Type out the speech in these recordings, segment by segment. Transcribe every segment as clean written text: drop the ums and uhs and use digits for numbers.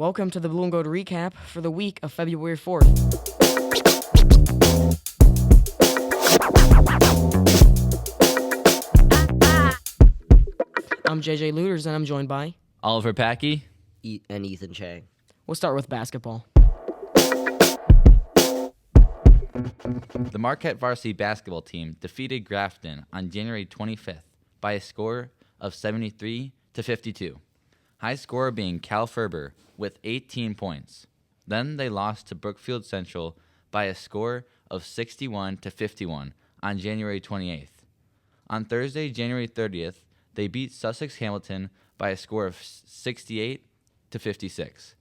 Welcome to the Blue and Gold recap for the week of February 4th. I'm JJ Looters, and I'm joined by Oliver Packey and Ethan Chang. We'll start with basketball. The Marquette varsity basketball team defeated Grafton on January 25th by a score of 73-52. High scorer being Cal Ferber with 18 points. Then they lost to Brookfield Central by a score of 61-51 on January 28th. On Thursday, January 30th, they beat Sussex Hamilton by a score of 68-56.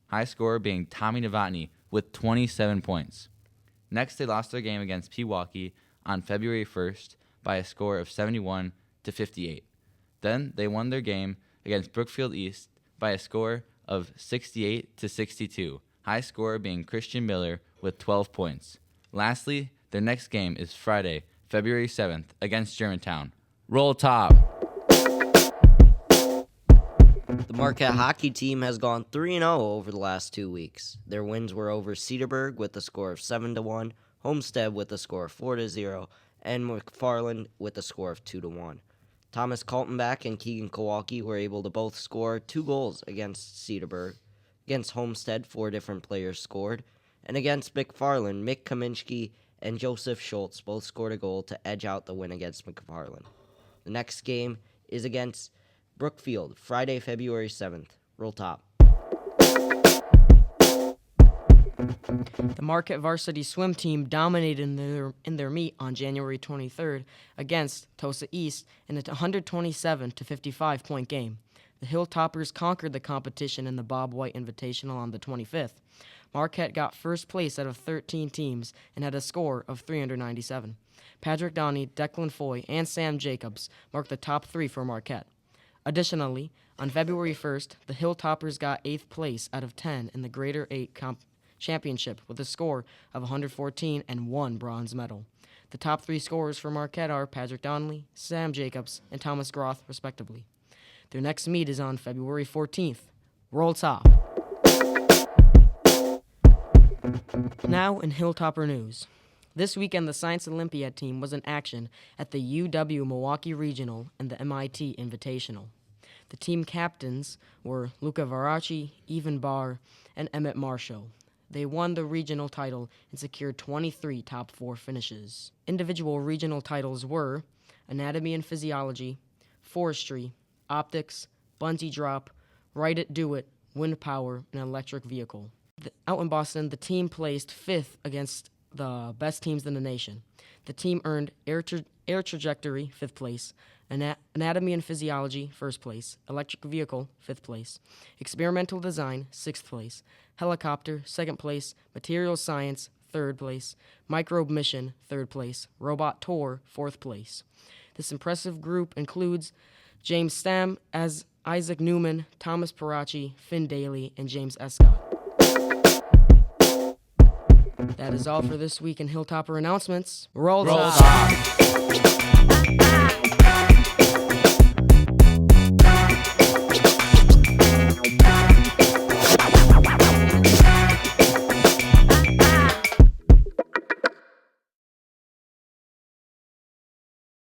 High scorer being Tommy Novotny with 27 points. Next, they lost their game against Pewaukee on February 1st by a score of 71-58. Then they won their game against Brookfield East by a score of 68-62. High scorer being Christian Miller with 12 points. Lastly, their next game is Friday, February 7th against Germantown. Roll Top! The Marquette hockey team has gone 3-0 over the last 2 weeks. Their wins were over Cedarburg with a score of 7-1, Homestead with a score of 4-0, and McFarland with a score of 2-1. Thomas Kaltenbach and Keegan Kowalski were able to both score 2 goals against Cedarburg. Against Homestead, 4 different players scored. And against McFarland, Mick Kaminsky and Joseph Schultz both scored a goal to edge out the win against McFarland. The next game is against Brookfield, Friday, February 7th. Roll Top. The Marquette varsity swim team dominated in their meet on January 23rd against Tosa East in a 127-55 point game. The Hilltoppers conquered the competition in the Bob White Invitational on the 25th. Marquette got first place out of 13 teams and had a score of 397. Patrick Downey, Declan Foy, and Sam Jacobs marked the top 3 for Marquette. Additionally, on February 1st, the Hilltoppers got 8th place out of 10 in the Greater 8 Championship with a score of 114 and 1 bronze medal. The top 3 scorers for Marquette are Patrick Donnelly, Sam Jacobs, and Thomas Groth, respectively. Their next meet is on February 14th. Roll Top. Now in Hilltopper news. This weekend, the Science Olympiad team was in action at the UW Milwaukee Regional and the MIT Invitational. The team captains were Luca Varaci, Evan Barr, and Emmett Marshall. They won the regional title and secured 23 top 4 finishes. Individual regional titles were Anatomy and Physiology, Forestry, Optics, Bungee Drop, Ride It, Do It, Wind Power, and Electric Vehicle. Out in Boston, the team placed 5th against the best teams in the nation. The team earned Air Trajectory, 5th place, Anatomy and Physiology, 1st place, Electric Vehicle, 5th place, Experimental Design, 6th place, Helicopter, 2nd place, Materials Science, 3rd place, Microbe Mission, 3rd place, Robot Tour, 4th place. This impressive group includes James Stam, as Isaac Newman, Thomas Parachi, Finn Daly, and James Escott. That is all for this week in Hilltopper announcements. Roll Top!